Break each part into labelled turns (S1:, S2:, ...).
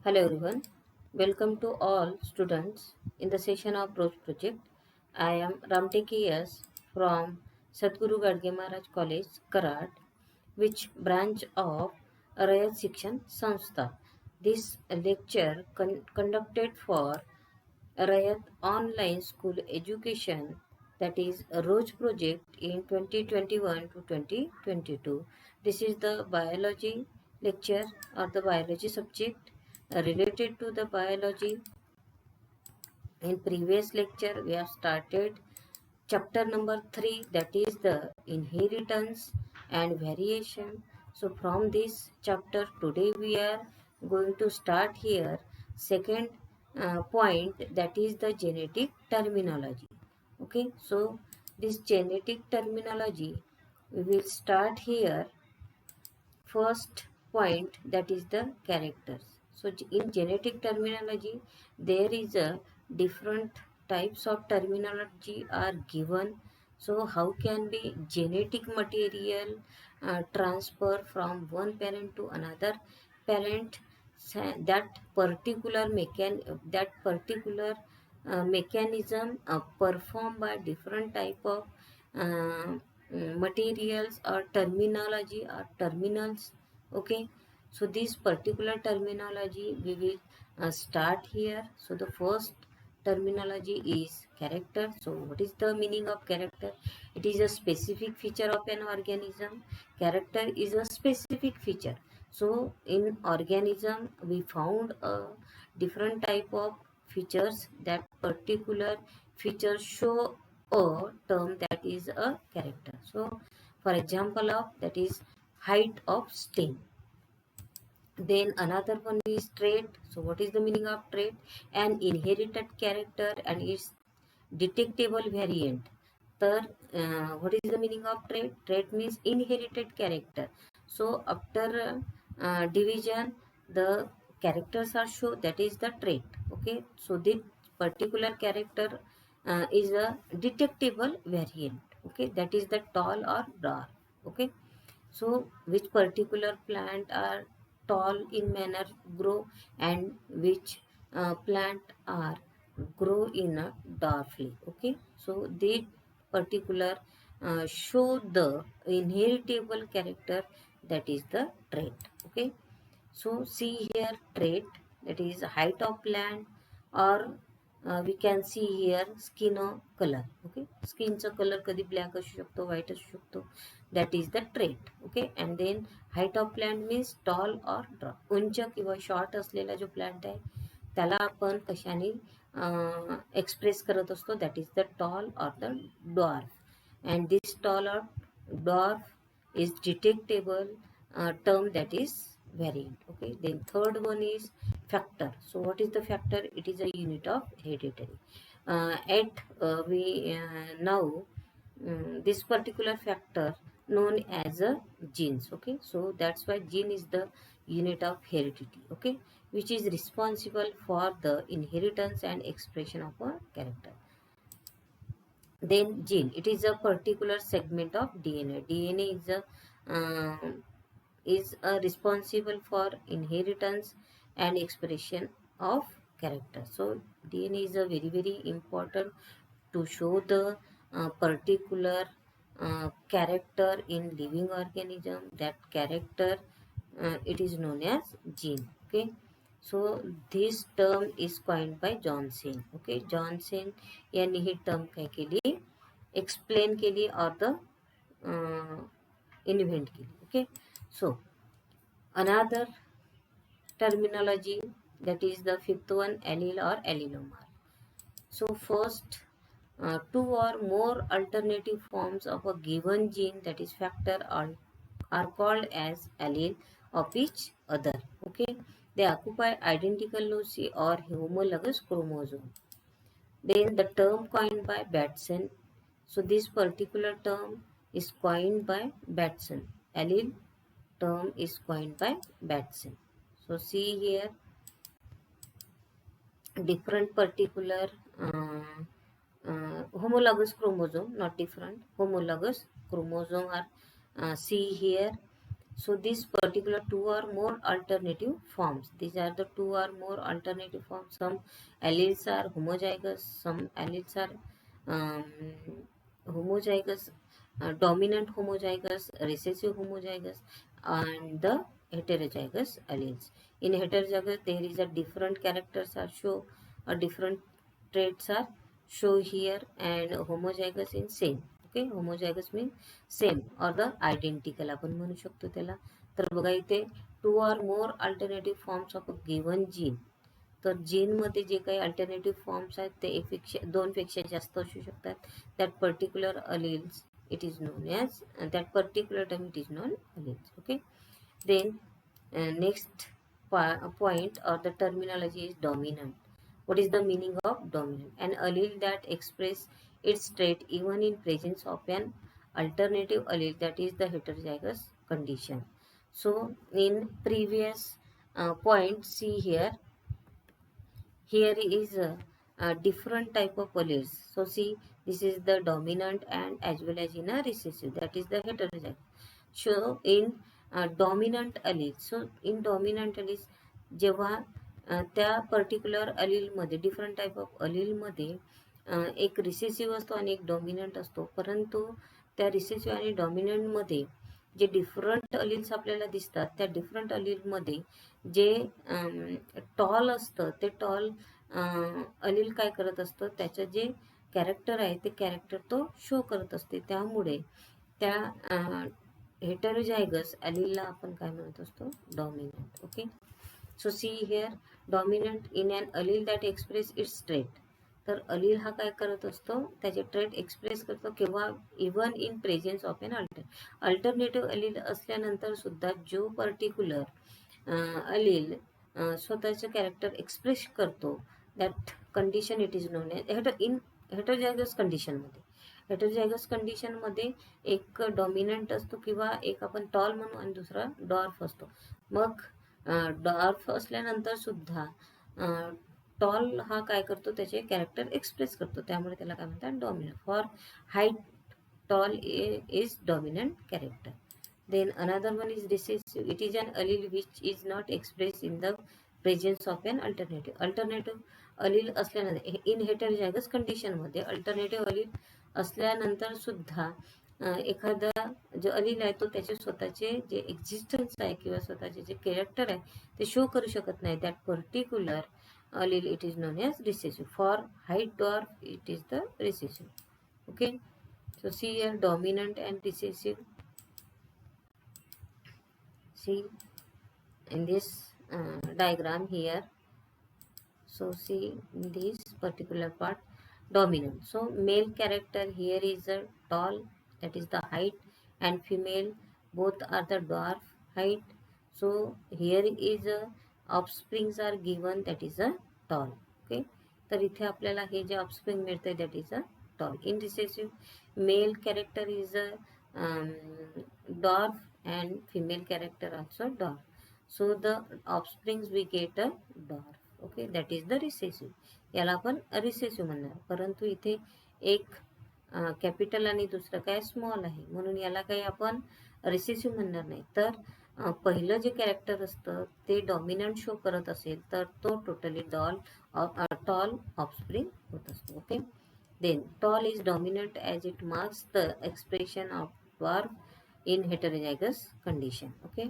S1: Hello everyone, welcome to all students in the session of Broach Project. I am Ramteki S from Sadguru Gadge Maharaj College, Karad, which branch of Rayat Shikshan Sanstha. This lecture conducted for Rayat Online School Education, that is Roj Project in 2021 to 2022. This is the biology lecture or the biology subject related to the biology. In previous lecture we have started chapter number 3, that is the inheritance and variation. So from this chapter today we are going to start here second point, that is the genetic terminology. Okay, so this genetic terminology we will start here. First point, that is the characters. So in genetic terminology there is a different types of terminology are given. So how can be genetic material transfer from one parent to another parent? That particular mechanism performed by different type of uh, materials or terminology or terminals. Okay, so this particular terminology we will start here. So the first terminology is character. So what is the meaning of character? It is a specific feature of an organism. Character is a specific feature. So in organism we found a different type of features. That particular feature show a term, that is a character. So for example of that is height of stem. Then another one is trait. So what is the meaning of trait? An inherited character and its detectable variant. Third, what is the meaning of trait? Trait means inherited character. So after division, the characters are shown, that is the trait. Okay, so this particular character is a detectable variant. Okay, that is the tall or dark. Okay, so which particular plant are tall in manner grow, and which plant are grow in a dwarfly. Okay, so they particular show the inheritable character, that is the trait. Okay, so see here trait, that is height of plant, or we can see here skin color. Okay, skinचा color कधी black असू शकतो, white असू शकतो, that is the trait. Okay, and then height of plant means tall or dwarf. उंच किंवा short असलेला जो plant आहे त्याला आपण कशाने एक्सप्रेस करत असतो, that is the tall or the dwarf. And this tall or dwarf is detectable term, that is variant. Okay, then third one is factor. So what is the factor? It is a unit of hereditary. At we now this particular factor known as a genes. Okay, so that's why gene is the unit of heredity. Okay, which is responsible for the inheritance and expression of a character. Then gene, it is a particular segment of DNA. DNA is responsible for inheritance and expression of character. So DNA is a very important to show the particular character in living organism. That character it is known as gene. Okay, so this term is coined by Johnson. Okay, Johnson यांनी ही term काय केली, explain केली or the invent केली. Okay, so another terminology, that is the fifth one, allele or allelomere. So first two or more alternative forms of a given gene, that is factor, are called as allele of each other. Okay, they occupy identical loci or homologous chromosome. Then the term coined by Batson. So this particular term is coined by Batson. Allele term is coined by Batson. So see here different particular homologous chromosome, not different, homologous chromosome are see here. So these particular two or more alternative forms. These are the two or more alternative forms. Some alleles are homozygous, some alleles are um, homozygous, dominant homozygous, recessive homozygous, and the heterozygous alleles. In heterozygous, there is a different characters are show, a different traits are show here, and homozygous in same. Okay, homozygous mean same और the identical आपण म्हणू शकतो त्याला. तर बघा इथे two or more alternative forms of a given gene. तर जीनमध्ये जे काही अल्टरनेटिव्ह फॉर्म्स आहेत ते दोनपेक्षा जास्त असू शकतात. That particular alleles it is known as that particular term it is known alleles. Okay, then next point or the terminology is dominant. What is the meaning of dominant? An allele that express its trait even in presence of an alternative allele, that is the heterozygous condition. So in previous point, see here is a different type of alleles. So see, this is the dominant and as well as in a recessive, that is the heterozygous. So in dominant allele, so in dominant alleles जेव्हा त्या particular अलीलमध्ये different type of अलीलमध्ये एक recessive असतो आणि एक dominant असतो. परंतु त्या recessive आणि डॉमिनंटमध्ये जे डिफरंट अलील्स आपल्याला दिसतात त्या डिफरंट अलीलमध्ये जे टॉल असतं ते टॉल अलील काय करत असतं, त्याचं जे कॅरेक्टर आहे ते कॅरेक्टर तो शो करत असते. त्यामुळे त्या हेटेरोझायगस अलीलला आपण काय म्हणत असतो, dominant. Okay, so see here dominant in an allele that expresses its trait. तर अलील हा काय करत असतो, त्याचे ट्रेट एक्सप्रेस करतो केव्हा, even in presence of an alternative allele असल्यानंतर सुद्धा जो पर्टिक्युलर अलील स्वतःचं कॅरेक्टर एक्सप्रेस करतो, that condition it is known as in heterozygous कंडिशनमध्ये. हेटरोझायगस कंडिशनमध्ये एक डॉमिनंट असतो किंवा एक आपण टॉल म्हणू आणि दुसरा डॉर्फ असतो. मग डॉर्फ असल्यानंतर सुद्धा टॉल हा काय करतो, त्याचे कॅरेक्टर एक्सप्रेस करतो, त्यामुळे त्याला काय म्हणतात, dominant. For height toll is dominant character. Then another one is recessive. It is an allele which is not expressed in the presence of an alternative. Alternative allele असल्यानंतर इन हेटरोझायगस कंडिशनमध्ये alternative allele असल्यानंतर सुद्धा एखादा जो अलील आहे तो त्याचे स्वतःचे जे एक्झिस्टन्स आहे किंवा स्वतःचे जे कॅरेक्टर आहे ते शो करू शकत नाही. That particular allele it is known as recessive. For height dwarf it is the recessive. Okay, so see here dominant and recessive. See in this diagram here. So see in this particular part, dominant. So male character here is a tall, that is the height, and female both are the dwarf height. So here is a offsprings are given, that is a tall. Okay, तर इथे आपल्याला हे जे offspring मिळते that is a tall. In recessive male character is a dwarf and female character also dwarf. So the offsprings we get a dwarf. Okay, that is the recessive. याला आपण recessive म्हणणार. परंतु इथे एक कॅपिटल आणि दुसरं काय स्मॉल आहे म्हणून याला काही आपण रिसेसिव्ह म्हणणार नाही. तर पहिलं जे कॅरेक्टर असतं ते डॉमिनंट शो करत असेल तर तो टोटली टॉल ऑफस्प्रिंग होत असतो. Okay, then tall is dominant as it marks the expression of dwarf in heterozygous condition. Okay,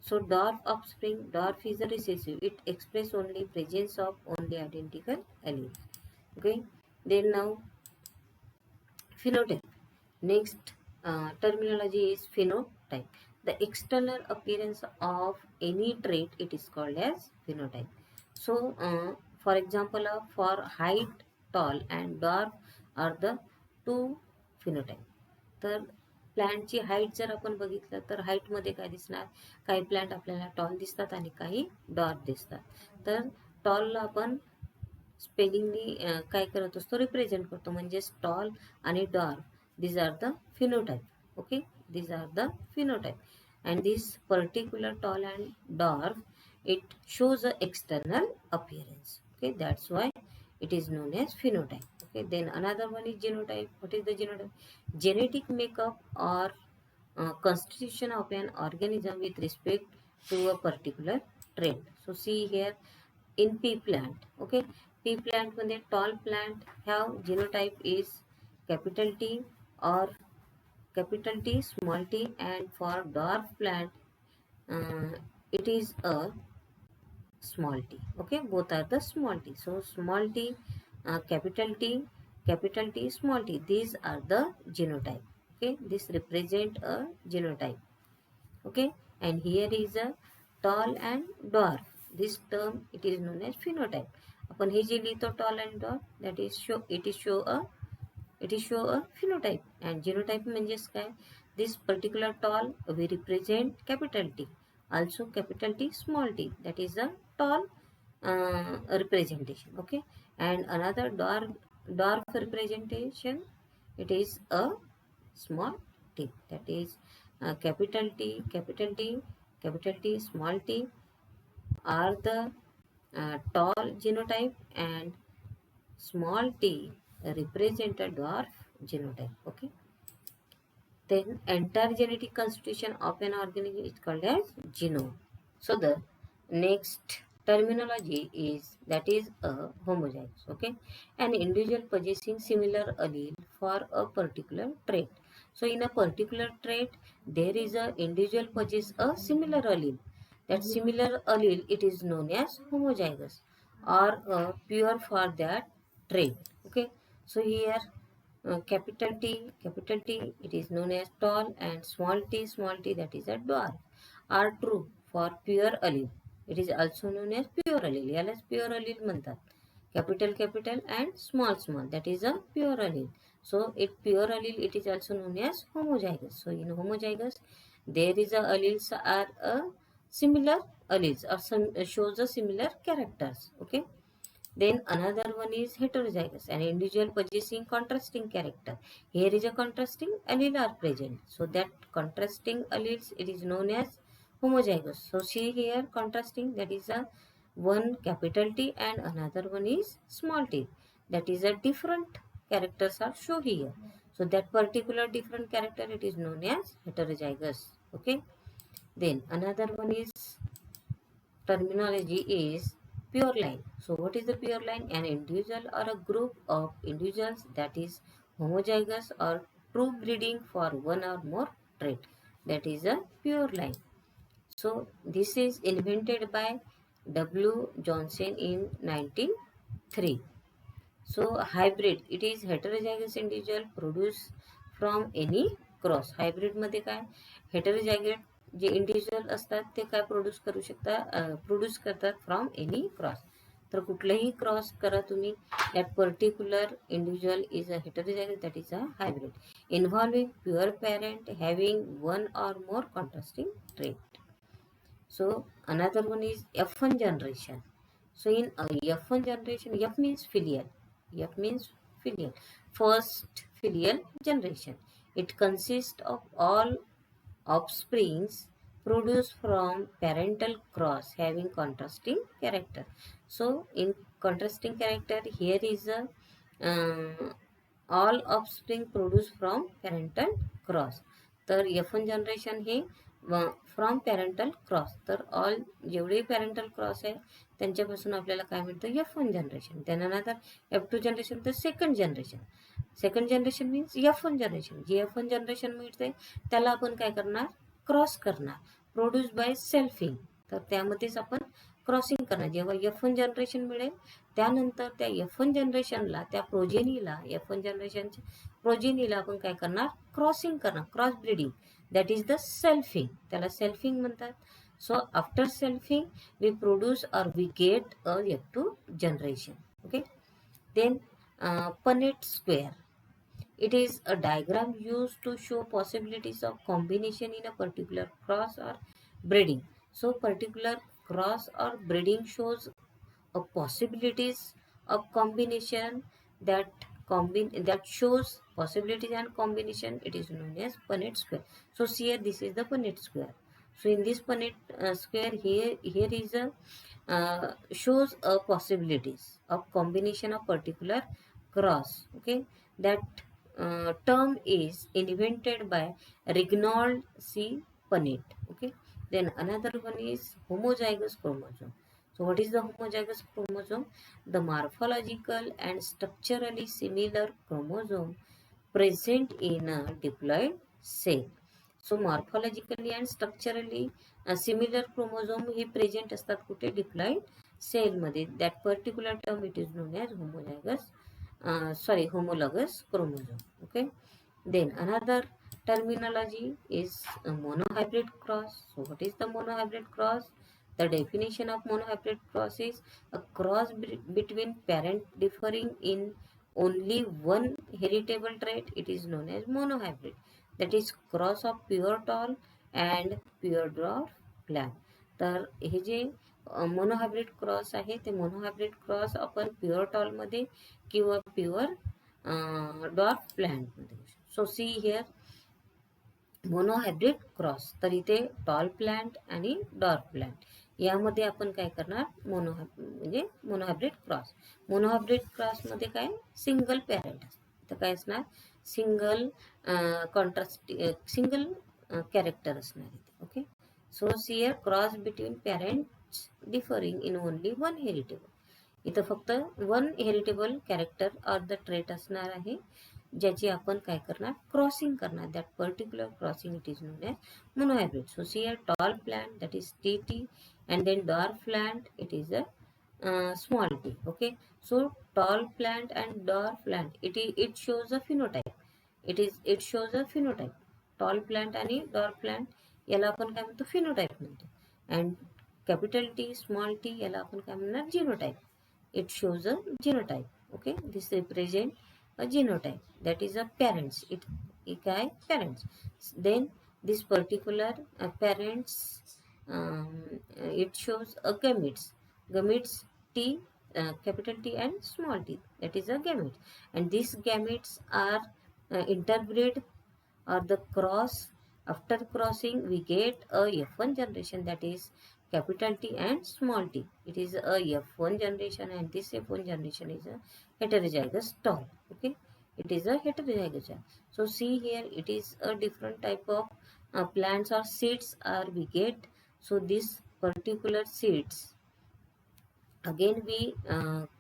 S1: so dwarf offspring, dwarf is a recessive, it express only presence of only identical alleles. Okay, then now phenotype. Next terminology is phenotype. The external appearance of any trait, it is called as phenotype. So for example for height, tall and dwarf are the two phenotype. तर प्लॅन्टची height जर आपण बघितलं तर हाईटमध्ये काय दिसणार, काही plant आपल्याला toll दिसतात आणि काही डॉर्फ दिसतात. तर टॉलला आपण स्पेलिंगनी काय करत असतो, रिप्रेझेंट करतो, म्हणजे टॉल आणि dwarf these are the phenotype. Okay, these are the phenotype, and this particular tall and dwarf, it shows a external appearance. Okay, that's why it is known as phenotype. Okay, then another one is genotype. What is the genotype? Genetic makeup or constitution of an organism with respect to a particular trait. So see here in pea plant. Okay, pea plant मध्ये tall plant have genotype is capital T or capital T small t, and for dwarf plant it is a small t. Okay, both are the small t. So small t, capital T, capital T, small t, these are the genotype. Okay, this represent a genotype. Okay, and here is a tall and dwarf. This term it is known as phenotype. आपण हे जे लिहितो tall and dwarf, that is show it is show a phenotype. And genotype म्हणजेच काय? This particular tall we represent capital T, also capital T small t, that is a tall representation. Okay, and another dwarf representation, it is a small t, that is capital T, capital T, capital T, small t are the tall genotype, and small t represent a dwarf genotype. Okay, then entire genetic constitution of an organism is called as genome. So the next terminology is, that is a homozygous. Okay, an individual possessing similar allele for a particular trait. So in a particular trait, there is a individual possess a similar allele. That similar allele, it is known as homozygous, or pure for that trait. Okay, so here capital T, it is known as tall, and small t, that is a dwarf, are true for pure allele. It is also known as pure allele. यालाच pure allele म्हणतात. Capital and small, that is a pure allele. So it pure allele, it is also known as homozygous. So in homozygous, there is a alleles are a similar alleles, or some shows a similar characters. Okay. Then another one is heterozygous, an individual possessing contrasting character. Here is a contrasting allele are present. So that contrasting alleles, it is known as homozygous. So see here contrasting, that is a one capital T and another one is small t. That is a different characters are shown here. So that particular different character, it is known as heterozygous. Okay. Then another one is terminology is pure line. So what is the pure line? An individual or a group of individuals that is homozygous or true breeding for one or more trait. That is a pure line. So this is invented by W. Johnson in 1903. So hybrid, it is heterozygous individual produced from any cross. Hybrid मध्ये काय, हेटेरोजायगेट जे individual असतात ते काय produce करू शकता, produce करतात from any cross. तर कुठलंही क्रॉस करा तुम्ही, that particular individual is a heterozygous, that is a hybrid involving pure parent having one or more contrasting trait. So another one is F1 generation. So in F1 generation, F means filial. F means filial. First filial generation. It consists of all offsprings produced from parental cross having contrasting character. So in contrasting character, here is a all offspring produced from parental cross. तर F1 generation हे from parental cross. तर all जेवढे parental cross आहे त्यांच्यापासून आपल्याला काय मिळतं, F1 generation. त्यानंतर F2 जनरेशन, तर second generation means F1 generation. जे F1 जनरेशन मिळते त्याला आपण काय करणार, क्रॉस करणार, प्रोड्यूस बाय सेल्फिंग. तर त्यामध्येच आपण क्रॉसिंग करणार. जेव्हा F1 जनरेशन मिळेल त्यानंतर त्या F1 जनरेशनला, त्या प्रोजेनीला, F1 जनरेशनच्या प्रोजेनीला आपण काय करणार, क्रॉसिंग करणार, cross breeding. That is the selfing. त्याला सेल्फिंग म्हणतात. So after selfing we produce और we get a F2 generation. Okay. Then Punnett square. It is a diagram used to show possibilities of combination in a particular cross or breeding. So particular cross or breeding shows a possibilities of combination, that shows possibilities and combination. It is known as Punnett square. So here this is the Punnett square. So in this Punnett square, here is a shows a possibilities of combination of particular cross. Okay, that term is invented by Reginald C. Punnett. Okay. Then another one is homozygous chromosome. So what is the homozygous chromosome? The morphological and structurally similar chromosome present in a diploid cell. So morphologically and structurally similar chromosome हे present असतात कुठे diploid cell मध्ये. That particular term it is known as homologous chromosome. Okay. Then another terminology is a monohybrid cross. So what is the monohybrid cross? The definition of monohybrid cross is a cross between parent differing in only one heritable trait. It is known as monohybrid. That is cross of pure tall and pure dwarf plant. तर हे जे monohybrid cross आहे ते monohybrid cross आपण pure toll मध्ये किंवा pure dwarf plant मध्ये. सो see here monohybrid cross. तर इथे tall plant आणि डॉर्फ प्लांट यामध्ये आपण काय करणार, म्हणजे मोनोहायब्रिड क्रॉस. मोनोहायब्रिड क्रॉस मध्ये काय सिंगल पॅरेंट असतं, तर काय असणार सिंगल सिंगल कॅरेक्टर असणार इथे. Okay. So here cross between parents differing in only one heritable. इथं फक्त one heritable character or the trait असणार आहे ज्याची आपण काय करणार क्रॉसिंग करणार. That particular crossing it is known as monohybrid. So see a tall plant that is TT and then dwarf plant it is a small t. Okay. So tall plant and dwarf plant it shows a phenotype. It shows a phenotype. Tall plant आणि dwarf plant याला आपण काय म्हणतो phenotype म्हणतो. And capital T small t याला आपण काय म्हणणार genotype. It shows a genotype. Okay. This represent a genotype. That is a parents. It काय parents. Then this particular parents it shows a gametes T capital T and small t, that is a gamete. And these gametes are interbred or the cross. After crossing we get a F1 generation, that is capital T and small t. It is a F1 generation and this F1 generation is a heterozygous tall. Okay. It is a heterozygous. So see here it is a different type of plants or seeds are we get. So this particular seeds again we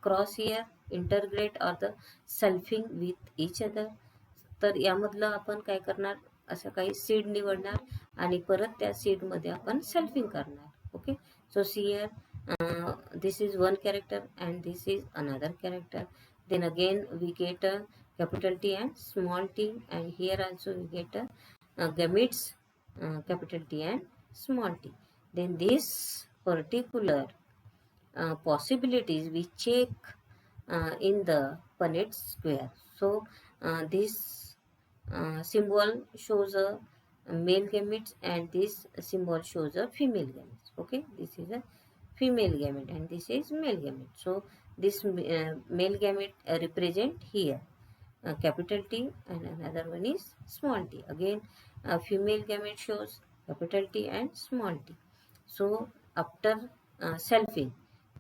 S1: cross here, integrate or the selfing with each other. तर यामधलं आपण काय करणार असं काही seed निवडणार आणि परत त्या seed मध्ये आपण सेल्फिंग करणार. Okay. So see here this is one character and this is another character. Then again we get a capital T and small t, and here also we get a gametes capital T and small t. Then this particular possibilities we check in the Punnett square. So this symbol shows a male gametes and this symbol shows a female gametes. Okay. This is a female gamete and this is male gamete. So this male gamete represent here capital T and another one is small t. Again female gamete shows capital T and small t. So after selfing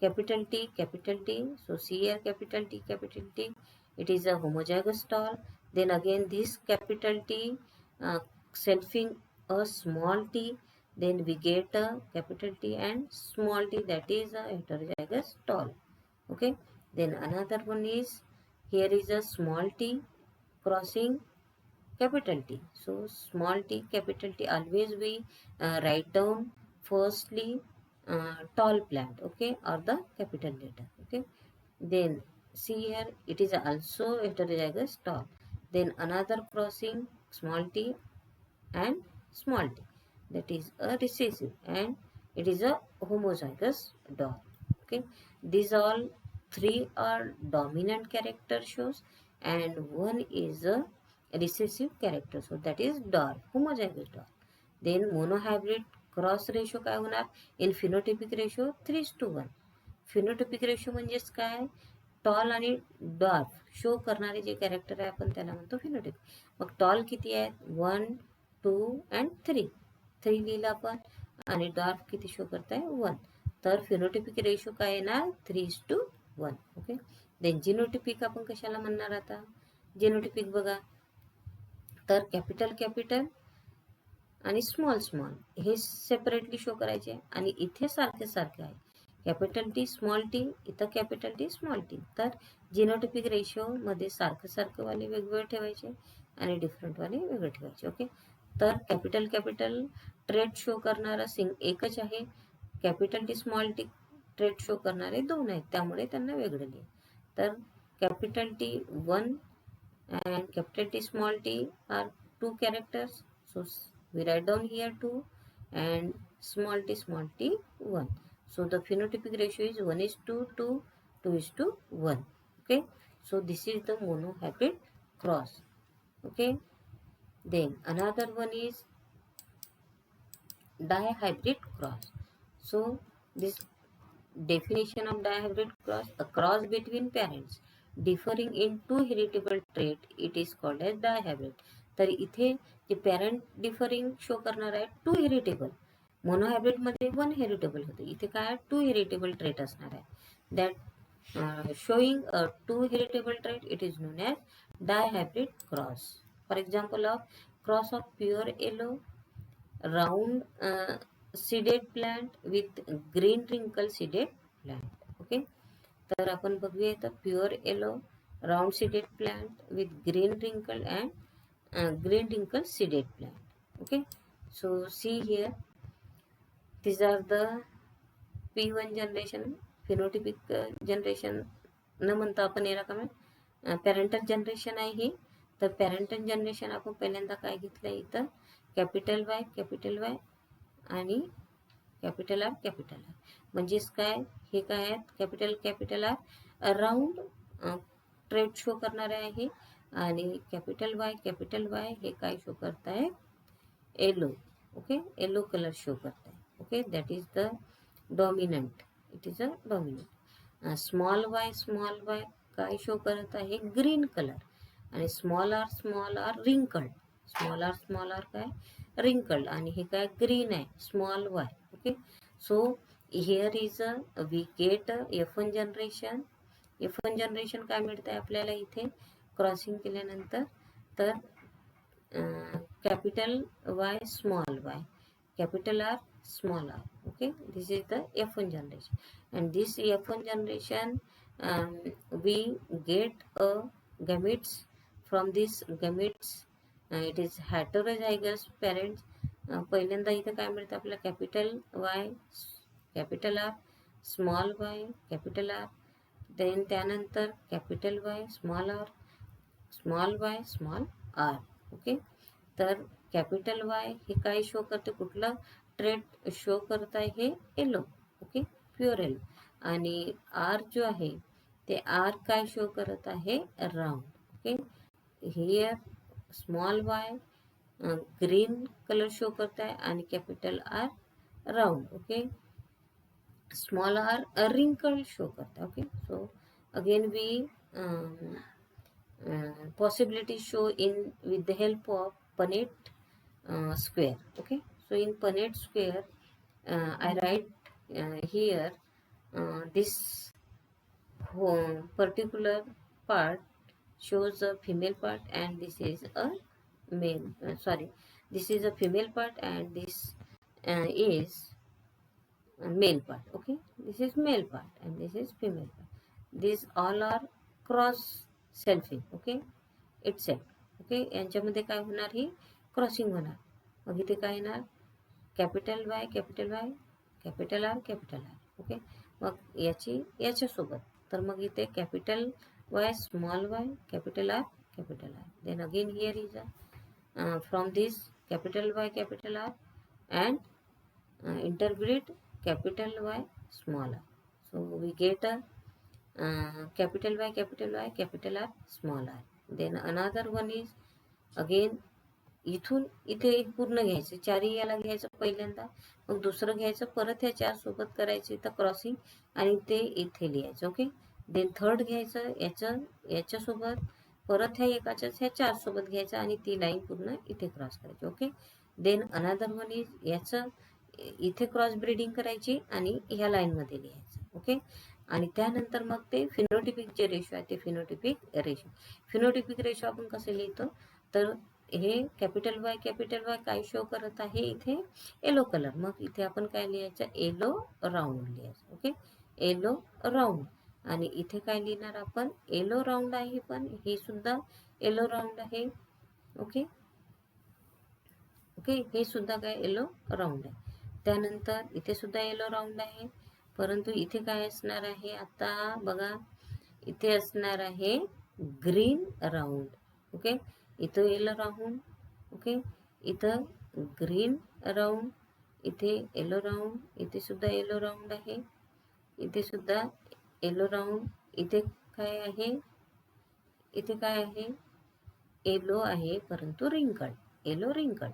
S1: capital T capital T, so see here capital T it is a homozygous tall. Then again this capital T selfing a small t, then we get a capital T and small t, that is a heterozygous tall. Okay. Then another one is here is a small t crossing capital T. So small t capital T always we write down firstly tall plant. Okay. Or the capital letter. Okay. Then see here it is also heterozygous tall. Then another crossing small t and small t, that is a recessive, and it is a homozygous dwarf. Okay. These all three are dominant character shows and one is a recessive character, so that is dwarf, homozygous dwarf. Then monohybrid cross ratio काय होणार इन phenotypic ratio 3:1. Phenotypic ratio म्हणजेच काय toll आणि dwarf show करणारे जे character आहे आपण त्याला म्हणतो फिनोटिप. मग टॉल किती आहेत 1 2 and 3 लिहिलं आपण आणि डॉर्फ किती शो करताय 1. तर फिनोटिपिक रेशो काय येणार 3:1. ओके. देन जिनोटिपिक आपण कशाला म्हणणार आता जिनोटिपिक बघा तर कॅपिटल कॅपिटल आणि स्मॉल स्मॉल हे सेपरेटली शो करायचे आणि इथे सारखे सारखे आहे. कॅपिटल टी स्मॉल टी, इथं कॅपिटल टी स्मॉल टी. तर जिनोटिपिक रेशो मध्ये सारखं सारखं वाले वेगवेगळे ठेवायचे आणि डिफरंट वाले वेगळे ठेवायचे. ओके. तर कॅपिटल कॅपिटल ट्रेड शो करणारा एकच आहे. Capital T small T trade show करणारे दोन आहेत, त्यामुळे त्यांना वेगळे लिहा. तर capital T 1 and capital T small t are two characters, so we write down here 2 and small t 1. So the phenotypic ratio is 1:2, 2:1. Okay, so this is the monohybrid cross. Okay, then another one is dihybrid cross. So this definition of dihybrid cross, a cross between parents differing in two heritable trait, it is called as dihybrid. तर इथे जे parent differing show करणार आहे to heritable. Monohybrid मध्ये 1 heritable होते, इथे काय 2 heritable trait असणार आहे. That showing a 2 heritable trait, it is known as dihybrid cross. For example of cross of pure yellow round seeded plant with green wrinkle seeded plant. ओके. तर आपण बघूया इथं pure yellow round seeded plant with green wrinkle and green wrinkle seeded plant. Okay, so see here, these are the P1 generation phenotypic generation न म्हणता आपण याला काय पॅरेंटल जनरेशन आहे ही. तर पॅरेंटल जनरेशन आपण पहिल्यांदा काय घेतलं इथं कॅपिटल वाय आणि कॅपिटल आर. म्हणजेच काय हे काय आहेत capital R round trade show करणारे आहे आणि कॅपिटल वाय हे काय शो करत आहे yellow. Okay, yellow colour show करत आहे. Okay, that is the dominant, it is a dominant. Small y काय शो करत आहे ग्रीन कलर आणि small r wrinkled. Small r काय रिंकल्ड आणि हे काय ग्रीन आहे small y. Okay, so here is we get F1 generation काय मिळत आहे आपल्याला इथे क्रॉसिंग केल्यानंतर. तर capital Y small Y, capital R small r. Okay, this is the F1 generation, and this F1 generation we get a gametes. From this gametes it is heterozygous parents. पहिल्यांदा इथे काय मिळतं आपल्याला capital Y capital R small वाय capital R, then त्यानंतर capital Y small Y small R. Okay, तर capital Y हे काय show करते कुठलं ट्रेट शो करत आहे हे येलो. Okay, pure yellow. आणि आर जो आहे ते आर काय शो करत आहे round. Okay, here small Y green colour show करत आहे आणि capital R round. Okay, small R wrinkle show करता है. Okay, so again we possibility show in with the help of Punnett square. Okay, so in Punnett square I write here this particular part shows a female part and this is a male this is a female part and this is a male part. Okay, this is male part and this is female part. These all are cross selfing. Okay, itself. Okay, यांच्यामध्ये काय होणार ही crossing होणार. मग इथे काय येणार capital Y capital R. Okay, मग याच्यासोबत तर मग इथे capital Y small Y capital R. Then again here is from this capital R and interbreed capital Y small r. So we get a capital Y capital R small r. Then another one is again इथून इथे एक पूर्ण घ्यायचं चारही याला घ्यायचं पहिल्यांदा, मग दुसरं घ्यायचं परत ह्या चार सोबत करायचं इथं क्रॉसिंग आणि ते इथे लिहायचं. ओके, देन थर्ड घ्यायचं याच्यासोबत परत ह्या एकाच्याच ह्या चार सोबत घ्यायचं आणि ती लाईन पूर्ण इथे क्रॉस करायची. Okay, then another one is याचं इथे क्रॉस ब्रीडिंग करायची आणि ह्या लाईनमध्ये लिहायचं. ओके, आणि त्यानंतर मग ते फिनोटिपिक जे रेशो आहे ते फिनोटिपिक रेशो आपण कसं लिहितो तर हे कॅपिटल वाय काय शो करत आहे इथे? Yellow colour. मग इथे आपण काय लिहायचं? येलो राऊंड लिहायचं. Okay, yellow round. आणि इथे काय लिहिणार आपण? येलो राऊंड आहे, पण हे सुद्धा येलो राऊंड आहे. ओके ओके, हे सुद्धा काय येलो राऊंड आहे. त्यानंतर इथे सुद्धा येलो राऊंड आहे, परंतु इथे काय असणार आहे? आता बघा, इथे असणार आहे ग्रीन राऊंड. ओके, इथं येलो राऊंड. ओके, इथं ग्रीन राऊंड, इथे येलो राऊंड, इथे सुद्धा येलो राऊंड आहे, इथे सुद्धा येलो राऊंड. इथे काय आहे? इथे काय आहे? येलो आहे, परंतु रिंकल, येलो रिंकल.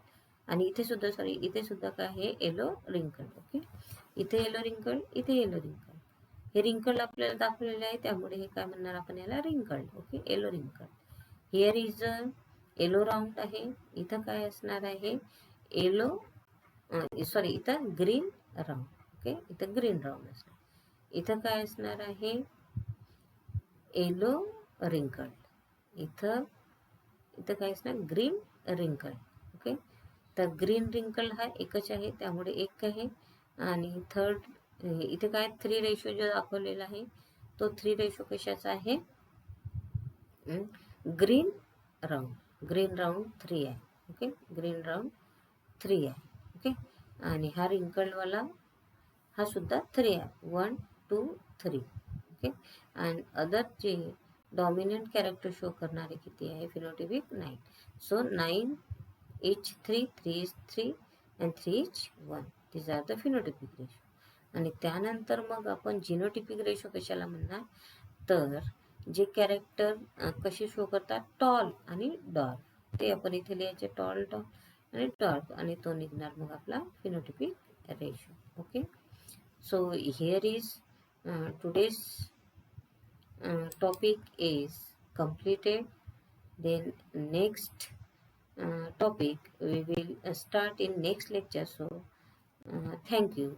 S1: आणि इथे सुद्धा इथे सुद्धा काय आहे? Yellow wrinkle. ओके, इथे येलो रिंकल, इथे येलो रिंकल. हे रिंकल आपल्याला दाखवलेले आहे, त्यामुळे हे काय म्हणणार आपण याला? Wrinkle. Okay, yellow wrinkle. Here is a yellow round आहे. इथं काय असणार आहे? येलो सॉरी, इथं ग्रीन राऊंड. ओके, इथं ग्रीन राऊंड असणार. इथं काय असणार आहे? Yellow wrinkle. इथं इथं काय असणार? Green wrinkle. ओके, तर ग्रीन रिंकल हा एकच आहे, त्यामुळे एक आहे. आणि थर्ड इथे काय 3 रेशो जो दाखवलेला आहे, तो 3 रेशो कशाचा आहे? Green round. ग्रीन राऊंड 3 आहे. ओके, ग्रीन राऊंड 3 आहे. ओके, आणि हा रिंकलवाला हा सुद्धा 3 आहे. 1 2 3. ओके, आणि अदर जे डॉमिनंट कॅरेक्टर शो करणारे किती आहे? Phenotypic 9. So 9 each 3 is 3 and 3 is 1. These are the phenotypic ratio. आणि त्यानंतर मग आपण जिनोटिपिक रेशो कशाला म्हणणार? तर जे कॅरेक्टर कसे शो करतात? टॉल आणि डॉर्फ, ते आपण इथे लिहायचे. टॉल, डॉर्फ आणि डॉर्फ, आणि तो निघणार मग आपला phenotypic ratio. Okay, so here is today's topic is completed. Then next topic we will start in next lecture. So thank you.